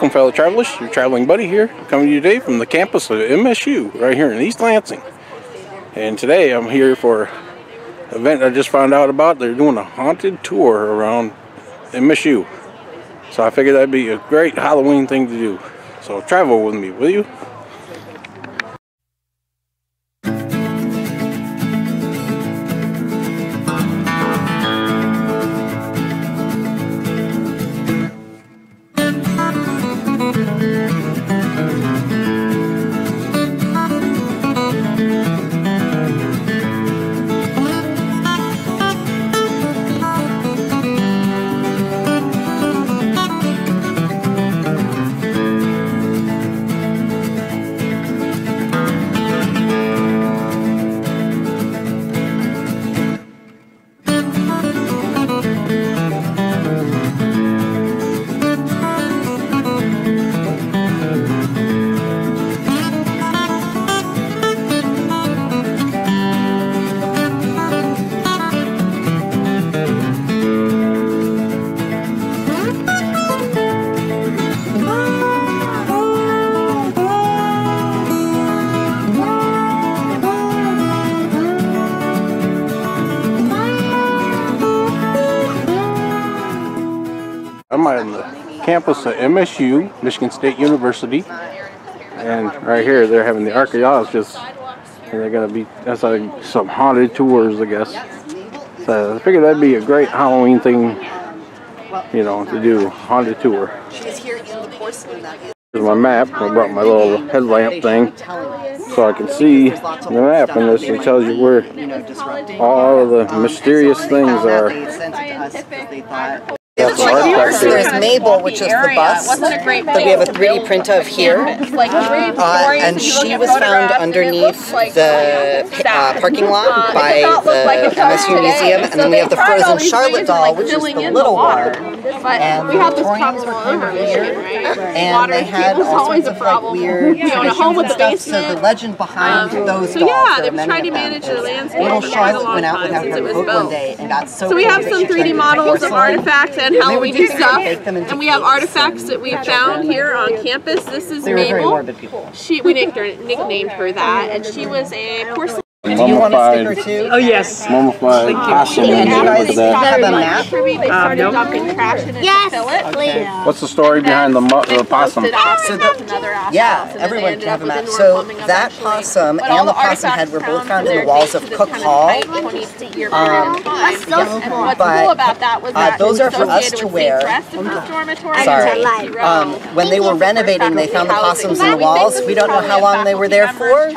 welcome fellow travelers, your traveling buddy here, coming to you today from the campus of M.S.U. right here in East Lansing. And today I'm here for an event I just found out about. They're doing a haunted tour around M.S.U. So I figured that'd be a great Halloween thing to do. So travel with me, will you? I'm on the campus of M.S.U, Michigan State University, and right here they're having the archaeologists, and they're going to be, that's like some haunted tours, I guess. So I figured that'd be a great Halloween thing, you know, to do, haunted tour. Here's my map. I brought my little headlamp thing so I can see the map, and this tells you where all of the mysterious things are. There's Mabel, which is the bus that we have a 3D print of here, and she was found underneath the parking lot by the M.S.U Museum, and then we have the frozen Charlotte doll, which is the little one, and the Victorians were kind of weird, and they had all sorts of like weird traditions and stuff, so the legend behind those dolls, there are many of them, is little Charlotte went out without her coat one day and got so we have some 3D models of artifacts and Halloween stuff, and we have artifacts that we found here on campus. This is Mabel. We nicknamed her that, and she was a porcelain. Do you want a sticker too? Oh yes. Mummified possum. And you guys have a map? They started dumping trash in it to fill it. Okay. What's the story behind the possum? Yeah, everyone can have a map. So that possum and the possum head were both found in the walls of Cook Hall. But those are for us to wear. Sorry. When they were renovating, they found the possums in the walls. We don't know how long they were there for.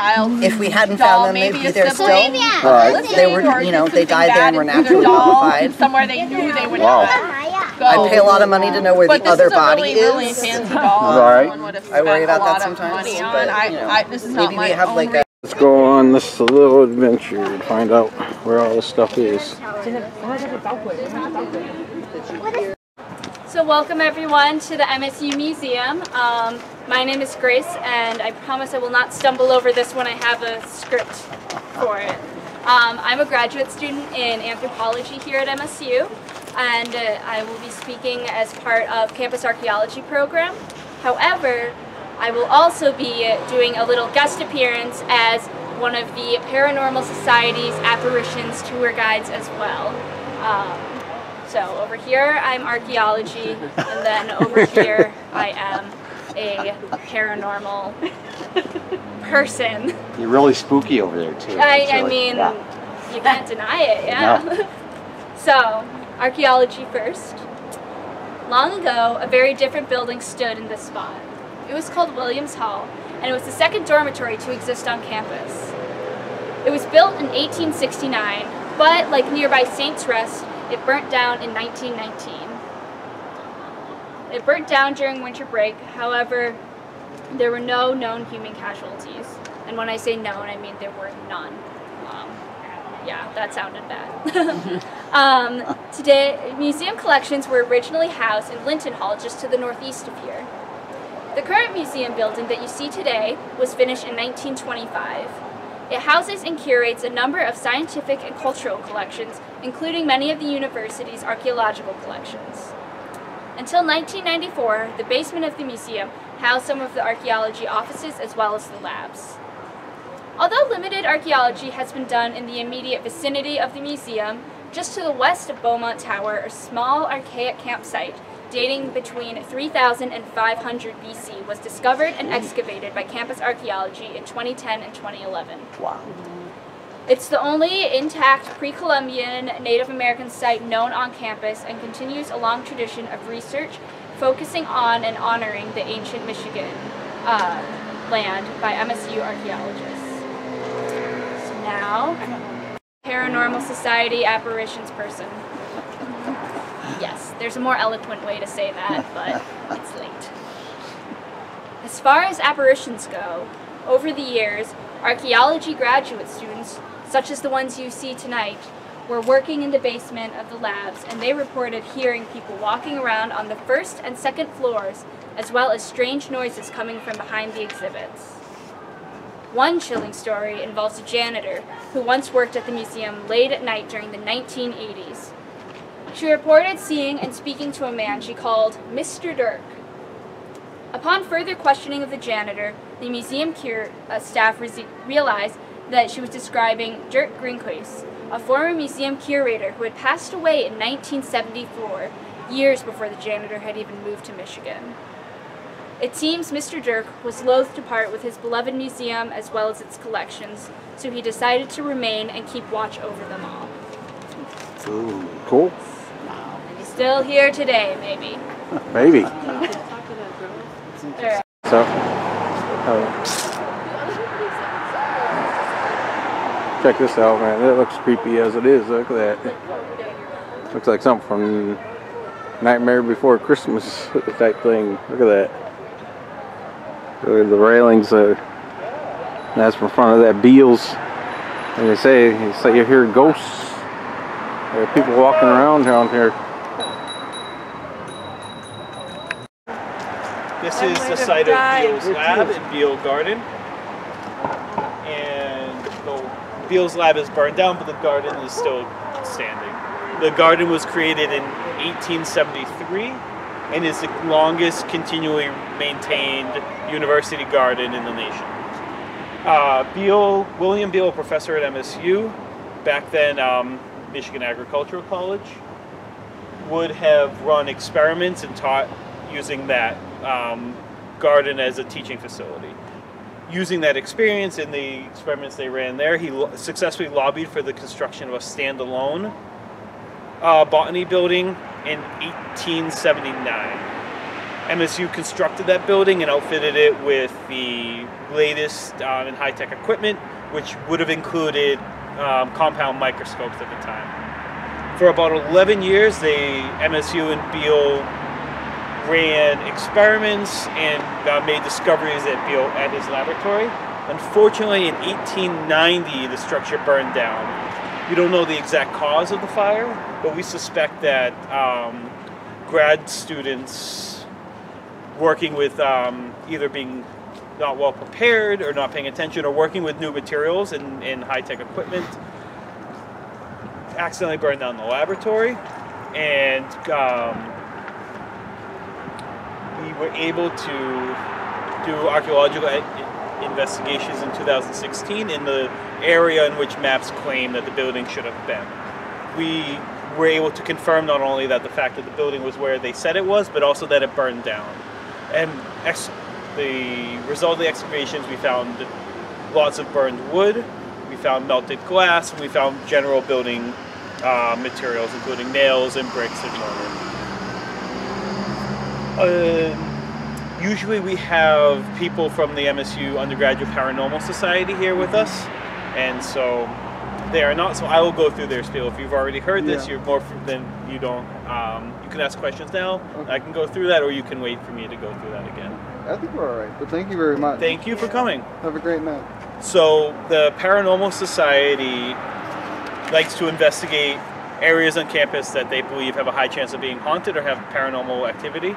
If we hadn't found them, they'd be there still. Right. They were, you know, they died there and were naturally mummified. Somewhere they knew they would I'd pay a lot of money to know where the other body is. Right. I worry about that sometimes. But, you know, maybe we have like a... Let's go on this little adventure and find out where all this stuff is. So welcome everyone to the M.S.U Museum. My name is Grace, and I promise I will not stumble over this when I have a script for it. I'm a graduate student in anthropology here at M.S.U, and I will be speaking as part of campus archaeology program. However, I will also be doing a little guest appearance as one of the Paranormal Society's apparitions tour guides as well. So over here I'm archaeology, and then over here I am a paranormal person. You're really spooky over there too. I mean, you can't deny it, yeah. No. So, archaeology first. Long ago, a very different building stood in this spot. It was called Williams Hall, and it was the second dormitory to exist on campus. It was built in 1869, but like nearby Saints Rest, it burnt down in 1919. It burnt down during winter break. However, there were no known human casualties. And when I say known, I mean there were none. Yeah, that sounded bad. Today, museum collections were originally housed in Linton Hall, just to the northeast of here. The current museum building that you see today was finished in 1925. It houses and curates a number of scientific and cultural collections, including many of the university's archaeological collections. Until 1994, the basement of the museum housed some of the archaeology offices as well as the labs. Although limited archaeology has been done in the immediate vicinity of the museum, just to the west of Beaumont Tower, a small archaic campsite dating between 3000 and 500 BC was discovered and excavated by Campus Archaeology in 2010 and 2011. Wow. It's the only intact pre-Columbian Native American site known on campus and continues a long tradition of research focusing on and honoring the ancient Michigan land by M.S.U archaeologists. So now, Paranormal Society apparitions person. Yes, there's a more eloquent way to say that, but it's late. As far as apparitions go, over the years, archaeology graduate students, such as the ones you see tonight, were working in the basement of the labs, and they reported hearing people walking around on the first and second floors, as well as strange noises coming from behind the exhibits. One chilling story involves a janitor who once worked at the museum late at night during the 1980s. She reported seeing and speaking to a man she called Mr. Dirk. Upon further questioning of the janitor, the museum staff realized that she was describing Dirk Greenquist, a former museum curator who had passed away in 1974, years before the janitor had even moved to Michigan. It seems Mr. Dirk was loath to part with his beloved museum as well as its collections, so he decided to remain and keep watch over them all. Ooh, cool. Still here today, maybe. Maybe. So, check this out, man. That looks creepy as it is. Look at that. Looks like something from Nightmare Before Christmas type thing. Look at that. Look at the railings. That's from front of that Beals. And they say you hear ghosts. There are people walking around here. This is the site of Beals Lab in Beal Garden. And the Beals Lab is burned down, but the garden is still standing. The garden was created in 1873 and is the longest continually maintained university garden in the nation. William Beal, a professor at M.S.U, back then Michigan Agricultural College, would have run experiments and taught using that garden as a teaching facility. Using that experience in the experiments they ran there, he successfully lobbied for the construction of a standalone botany building in 1879. M.S.U constructed that building and outfitted it with the latest and high-tech equipment, which would have included compound microscopes at the time. For about 11 years, M.S.U and Beal ran experiments and made discoveries at his laboratory. Unfortunately, in 1890, the structure burned down. We don't know the exact cause of the fire, but we suspect that grad students working with either being not well prepared or not paying attention or working with new materials and high-tech equipment accidentally burned down the laboratory, and we were able to do archaeological investigations in 2016 in the area in which maps claim that the building should have been. We were able to confirm not only that the fact that the building was where they said it was, but also that it burned down. And the result of the excavations, we found lots of burned wood, we found melted glass, and we found general building materials, including nails and bricks and mortar. Usually we have people from the M.S.U Undergraduate Paranormal Society here with us, and so they are not, so I will go through their spiel. If you've already heard this, you're more than you don't, you can ask questions now. Okay. I can go through that, or you can wait for me to go through that again. I think we're all right, but thank you very much. Thank you for coming. Have a great night. So the Paranormal Society likes to investigate areas on campus that they believe have a high chance of being haunted or have paranormal activity.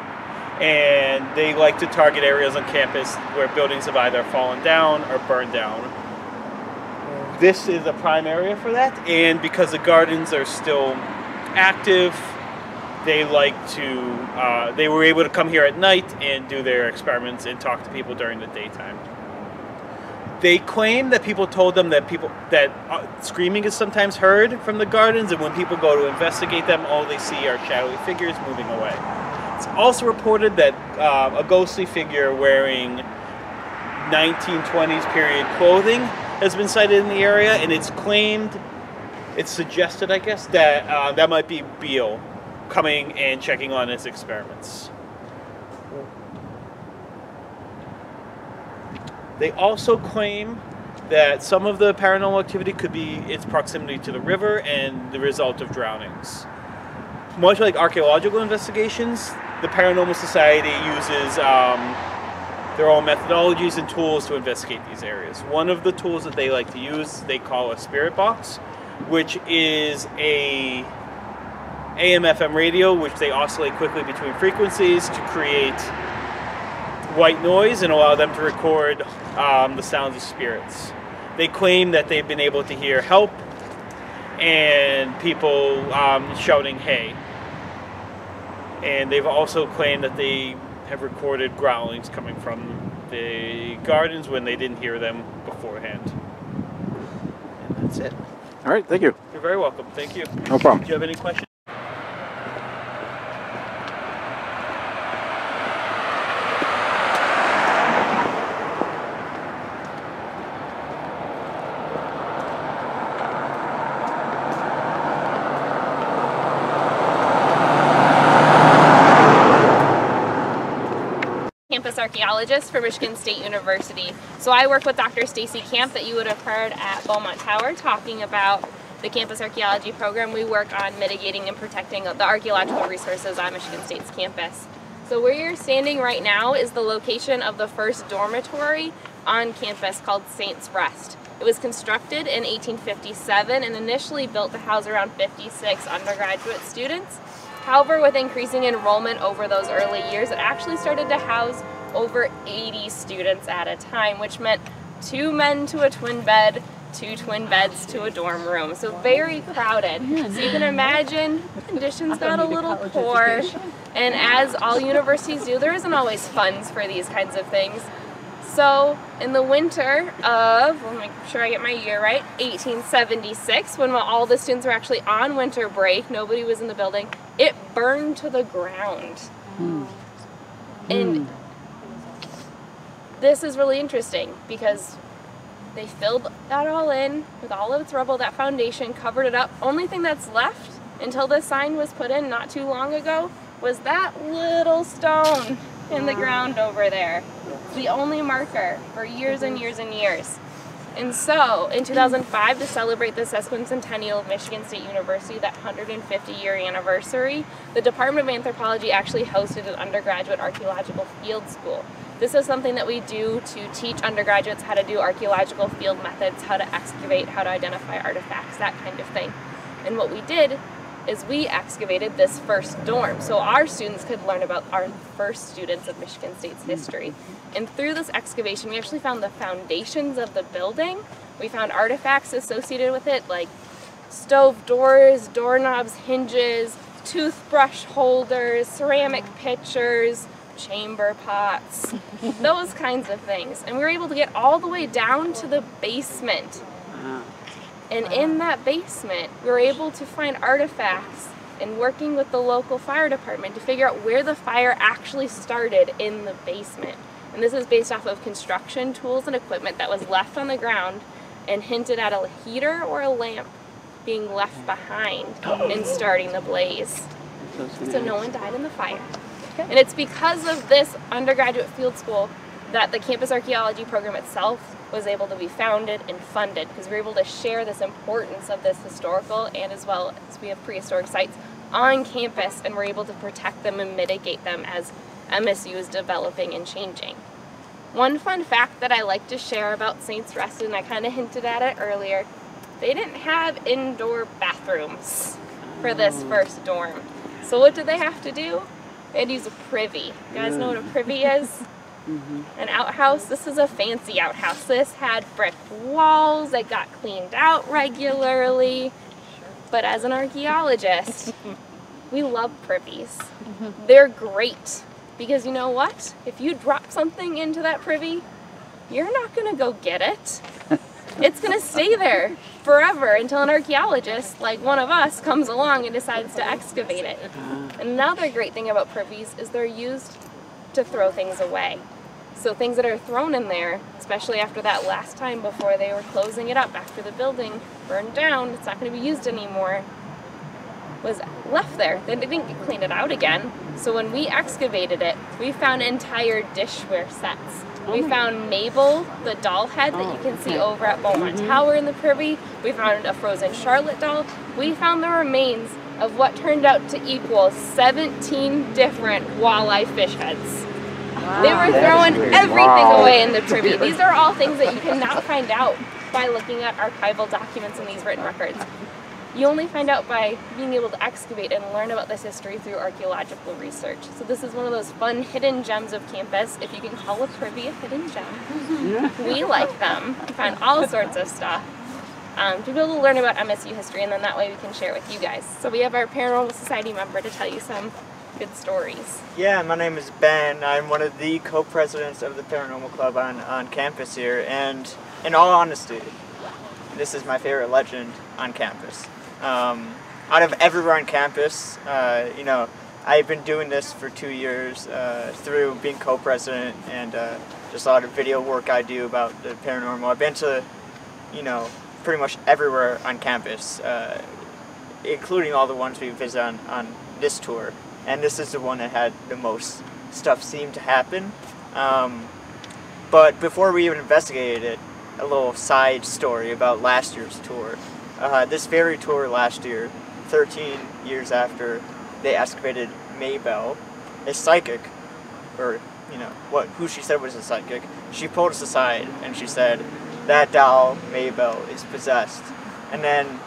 And they like to target areas on campus where buildings have either fallen down or burned down. This is a prime area for that, and because the gardens are still active, they like to, they were able to come here at night and do their experiments and talk to people during the daytime. They claim that people told them that screaming is sometimes heard from the gardens, and when people go to investigate them, all they see are shadowy figures moving away. It's also reported that a ghostly figure wearing 1920s period clothing has been sighted in the area, and it's suggested, I guess, that that might be Beale coming and checking on his experiments. They also claim that some of the paranormal activity could be its proximity to the river and the result of drownings. Much like archaeological investigations, the Paranormal Society uses their own methodologies and tools to investigate these areas. One of the tools that they like to use, they call a spirit box, which is a AM/FM radio, which they oscillate quickly between frequencies to create white noise and allow them to record the sounds of spirits. They claim that they've been able to hear help and people shouting hey. And they've also claimed that they have recorded growlings coming from the gardens when they didn't hear them beforehand. And that's it. All right, thank you. You're very welcome. Thank you. No problem. Do you have any questions? Campus archaeologist for Michigan State University. So I work with Dr. Stacy Camp that you would have heard at Beaumont Tower talking about the campus archaeology program. We work on mitigating and protecting the archaeological resources on Michigan State's campus. So where you're standing right now is the location of the first dormitory on campus called Saints Rest. It was constructed in 1857 and initially built to house around 56 undergraduate students. However, with increasing enrollment over those early years, it actually started to house over 80 students at a time, which meant 2 men to a twin bed, 2 twin beds to a dorm room. So very crowded. So you can imagine conditions got a little poor. And as all universities do, there isn't always funds for these kinds of things. So in the winter of, let me make sure I get my year right, 1876, when all the students were actually on winter break, nobody was in the building, it burned to the ground. And this is really interesting because they filled that all in with all of its rubble, that foundation, covered it up. Only thing that's left until this sign was put in not too long ago was that little stone in the ground over there. It's the only marker for years and years and years. And so, in 2005, to celebrate the sesquicentennial of Michigan State University, that 150-year anniversary, the Department of Anthropology actually hosted an undergraduate archaeological field school. This is something that we do to teach undergraduates how to do archaeological field methods, how to excavate, how to identify artifacts, that kind of thing. And what we did is we excavated this first dorm so our students could learn about our first students of Michigan State's history. And through this excavation, we actually found the foundations of the building. We found artifacts associated with it like stove doors, doorknobs, hinges, toothbrush holders, ceramic pitchers, chamber pots, those kinds of things. And we were able to get all the way down to the basement. And in that basement, we were able to find artifacts and working with the local fire department to figure out where the fire actually started in the basement. And this is based off of construction tools and equipment that was left on the ground and hinted at a heater or a lamp being left behind in starting the blaze. So no one died in the fire. And it's because of this undergraduate field school that the campus archaeology program itself was able to be founded and funded, because we were able to share this importance of this historical and as well as we have prehistoric sites on campus, and we're able to protect them and mitigate them as MSU is developing and changing. One fun fact that I like to share about Saints Rest, and I kind of hinted at it earlier, they didn't have indoor bathrooms for this first dorm. So what did they have to do? They had to use a privy. You guys know what a privy is? An outhouse. This is a fancy outhouse. This had brick walls. It got cleaned out regularly. But as an archaeologist, We love privies. They're great because you know what? If you drop something into that privy, you're not going to go get it. It's going to stay there forever until an archaeologist, like one of us, comes along and decides to excavate it. Another great thing about privies is they're used to throw things away. So things that are thrown in there, especially after that last time before they were closing it up, after the building burned down, it's not going to be used anymore, was left there. Then they didn't clean it out again. So when we excavated it, we found entire dishware sets. We found Mabel, the doll head that you can see over at Beaumont Tower in the privy. We found a frozen Charlotte doll. We found the remains of what turned out to equal 17 different walleye fish heads. Wow. They were throwing everything away in the privy. These are all things that you cannot find out by looking at archival documents and these written records. You only find out by being able to excavate and learn about this history through archaeological research. So this is one of those fun hidden gems of campus, if you can call a privy a hidden gem. We like them. We find all sorts of stuff to be able to learn about MSU history, and then that way we can share it with you guys. So we have our Paranormal Society member to tell you some good stories. Yeah, my name is Ben. I'm one of the co-presidents of the Paranormal Club on campus here, and in all honesty, this is my favorite legend on campus. Out of everywhere on campus, you know, I've been doing this for 2 years through being co-president and just a lot of video work I do about the paranormal. I've been to, you know, pretty much everywhere on campus, including all the ones we visit on this tour. And this is the one that had the most stuff seem to happen. But before we even investigated it, a little side story about last year's tour. This very tour last year, 13 years after they excavated Mabel, a psychic, or you know who she said was a psychic, she pulled us aside and she said, "That doll, Mabel, is possessed." And then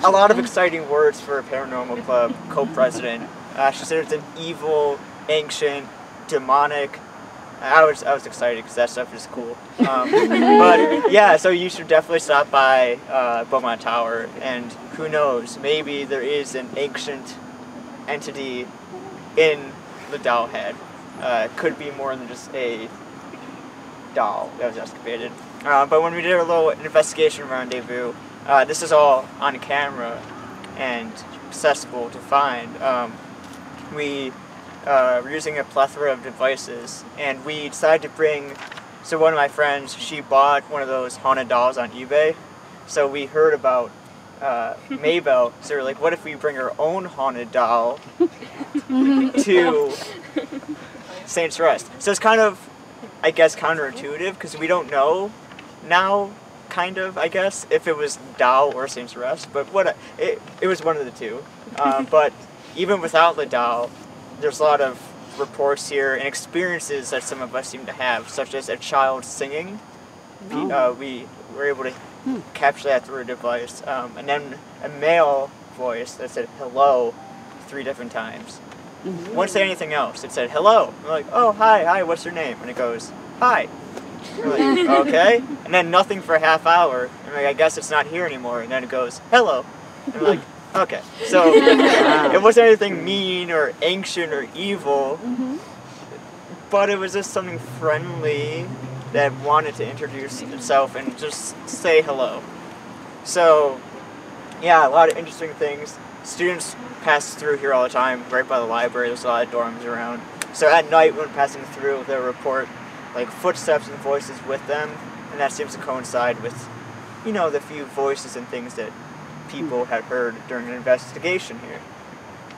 a lot of exciting words for a paranormal club co-president. She said it's an evil, ancient, demonic. I was excited because that stuff is cool. But yeah, so you should definitely stop by Beaumont Tower, and who knows, maybe there is an ancient entity in the doll head. Could be more than just a doll that was excavated. But when we did our little investigation rendezvous, this is all on camera and accessible to find. We were using a plethora of devices, and we decided to bring, so one of my friends, she bought one of those haunted dolls on eBay, so we heard about Mabel, so we're like, what if we bring our own haunted doll to Saints Rest? So it's kind of, I guess, counterintuitive, because we don't know now, kind of, I guess, if it was doll or Saints Rest, but it was one of the two. But even without the doll, there's a lot of reports here and experiences that some of us seem to have, such as a child singing. We were able to capture that through a device. And then a male voice that said hello 3 different times. Won't say anything else. It said hello. We're like, oh, hi, what's your name? And it goes, hi. We're like, okay. And then nothing for a half hour. And we're like, I guess it's not here anymore. And then it goes, hello. And we're like, okay, so it wasn't anything mean or ancient or evil, but it was just something friendly that wanted to introduce itself and just say hello. So, yeah, a lot of interesting things. Students pass through here all the time, right by the library. There's a lot of dorms around. So at night when passing through, they'll report like footsteps and voices with them, and that seems to coincide with, you know, the few voices and things that people had heard during an investigation here.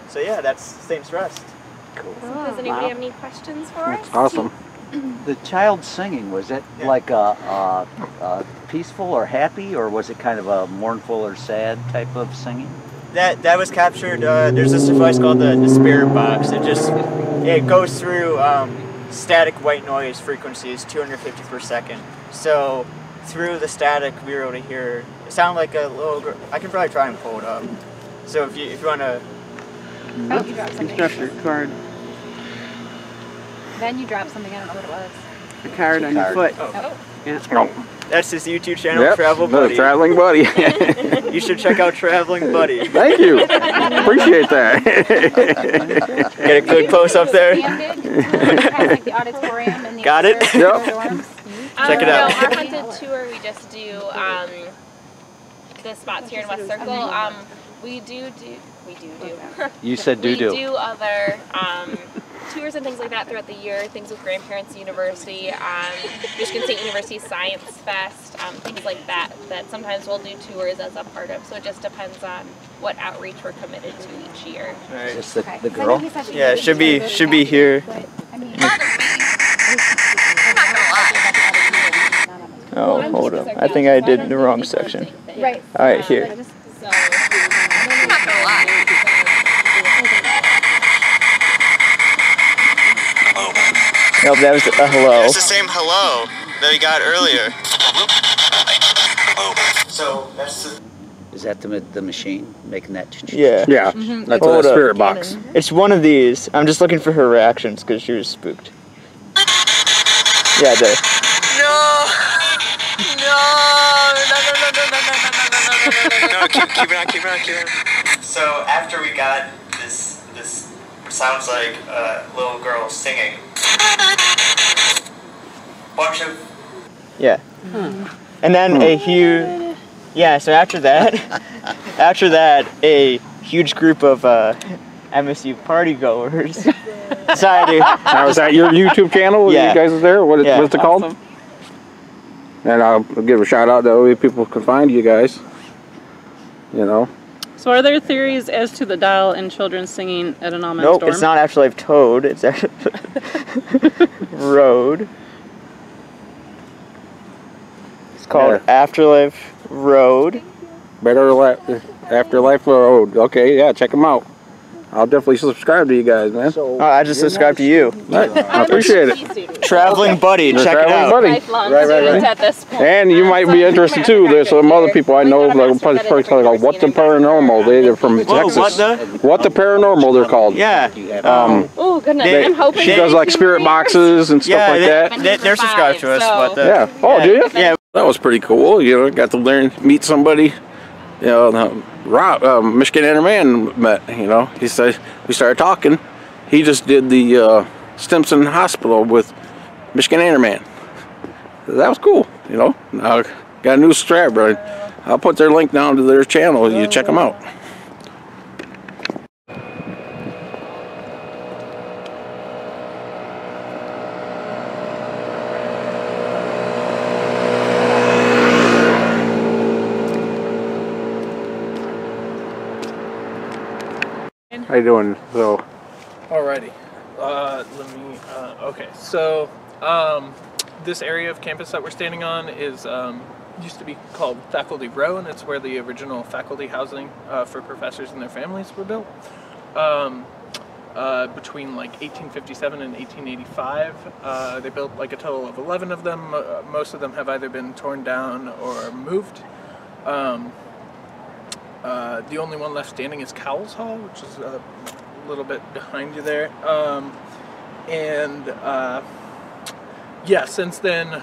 So yeah, that's Saints Rest. Cool. Does anybody have any questions for us? That's awesome. The child singing, was it like a peaceful or happy, or was it kind of a mournful or sad type of singing? That was captured. There's this device called the spirit box. It goes through static white noise frequencies, 250 per second. So through the static, we were able to hear. It sounded like a little. I can probably try and pull it up. So if you want to. Oh, you dropped something. Drop your card. Then you dropped something. I don't know what it was. A card on your foot. Oh. Yeah. Oh. That's his YouTube channel, Yep, Travel Buddy. Traveling Buddy. You should check out Traveling Buddy. Thank you. Appreciate that. Get a good post up there. Got it? Yep. Check it out. Our hunted tour, we just do the spots here in West Circle. We do. You said We do other tours and things like that throughout the year. Things with Grandparents University, Michigan State University Science Fest, things like that. That sometimes we'll do tours as a part of. So it just depends on what outreach we're committed to each year. Right. Is this the girl? Yeah, should be here. Oh, hold on. I think I did the wrong section. Right. All right, here. Nope, that was a hello. It's the same hello that we got earlier. So that's Is that the machine making that? Yeah. Yeah, that's a spirit box. It's one of these. I'm just looking for her reactions because she was spooked. Yeah, there. No, keep it on. So after we got this sounds like a little girl singing. Bunch of Yeah. And then a huge, yeah, so after that, a huge group of MSU party goers decided. Now, is that your YouTube channel? Yeah. You guys are there? What's it called? Awesome. And I'll give a shout out that way people can find you guys. You know. So are there theories as to the doll and children singing at an ominous Nope, storm? it's not Afterlife Toad, it's actually Road. It's called Afterlife Road. Afterlife Road. Okay, yeah, check them out. I'll definitely subscribe to you guys, man. I just subscribed to you. I appreciate it. Traveling Buddy, check it out. Buddy. Right. At this point. And you might be interested too. There's some other people I know, like probably called What the Paranormal. They're from Texas. What the Paranormal? They're called. Yeah. Oh goodness, I'm hoping. She does like spirit boxes and stuff like that. They're subscribed to us. So. Yeah. Oh, do you? Yeah. That was pretty cool. You know, got to meet somebody. You know, Michigan Inner Man met. You know, he said we started talking. He just did the Stimson Hospital with Michigan Inner Man. That was cool. You know, now got a new subscriber. I'll put their link down to their channel. You check them out. How you doing? So, alrighty. Okay. So, this area of campus that we're standing on is used to be called Faculty Row, and it's where the original faculty housing for professors and their families were built. Between like 1857 and 1885, they built like a total of 11 of them. Most of them have either been torn down or moved. The only one left standing is Cowles Hall, which is a little bit behind you there. Yeah, since then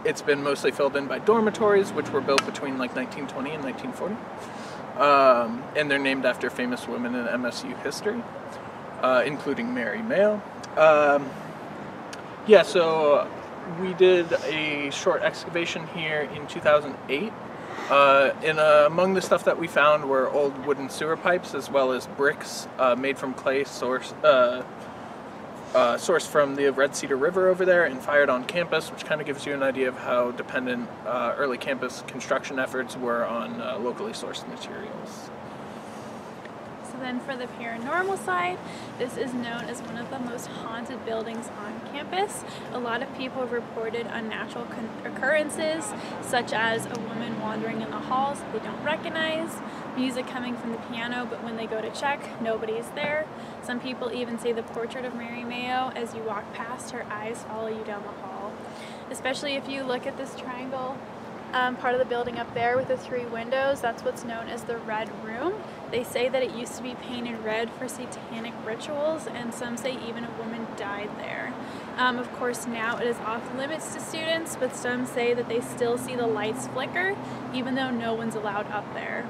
it's been mostly filled in by dormitories, which were built between like 1920 and 1940. And they're named after famous women in M.S.U. history, including Mary Mayo. Yeah, so we did a short excavation here in 2008. Among the stuff that we found were old wooden sewer pipes, as well as bricks made from clay sourced from the Red Cedar River over there and fired on campus, which kind of gives you an idea of how dependent early campus construction efforts were on locally sourced materials. So then for the paranormal side, this is known as one of the most haunted buildings on campus. A lot of people have reported unnatural occurrences, such as a woman wandering in the halls they don't recognize, music coming from the piano, but when they go to check, nobody's there. Some people even say the portrait of Mary Mayo, as you walk past, her eyes follow you down the hall. Especially if you look at this triangle part of the building up there with the 3 windows, that's what's known as the Red Room. They say that it used to be painted red for satanic rituals, and some say even a woman died there. Of course, now it is off limits to students, but some say that they still see the lights flicker, even though no one's allowed up there.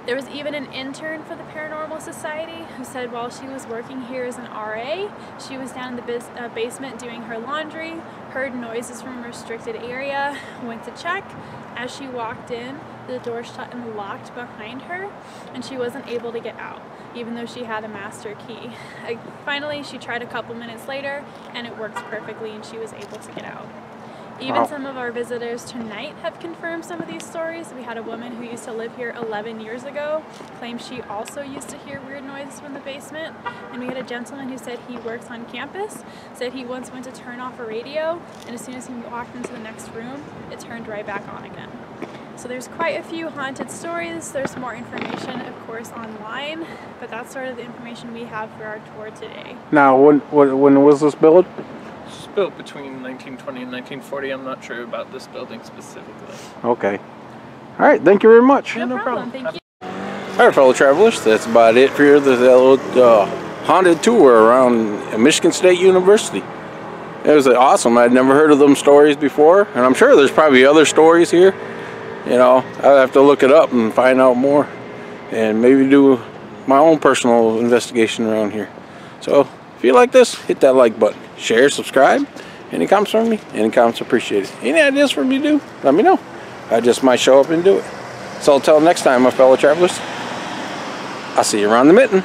There was even an intern for the Paranormal Society who said while she was working here as an RA, she was down in the basement doing her laundry, heard noises from a restricted area, went to check. As she walked in, the door shut and locked behind her, and she wasn't able to get out, even though she had a master key. Finally, she tried a couple minutes later, and it worked perfectly, and she was able to get out. Even some of our visitors tonight have confirmed some of these stories. We had a woman who used to live here 11 years ago claim she also used to hear weird noises from the basement. And we had a gentleman who said he works on campus, said he once went to turn off a radio, and as soon as he walked into the next room, it turned right back on again. So there's quite a few haunted stories. There's more information, of course, online, but that's sort of the information we have for our tour today. Now, when was this built? Built between 1920 and 1940. I'm not sure about this building specifically. Okay. All right. Thank you very much. No problem. Thank you. All right, fellow travelers. That's about it for the little haunted tour around Michigan State University. It was awesome. I'd never heard of them stories before, and I'm sure there's probably other stories here. You know, I'll have to look it up and find out more, and maybe do my own personal investigation around here. So, if you like this, hit that like button. Share, subscribe. Any comments from me? Any comments appreciated. Any ideas for me to do? Let me know. I just might show up and do it. So until next time, my fellow travelers, I'll see you around the mitten.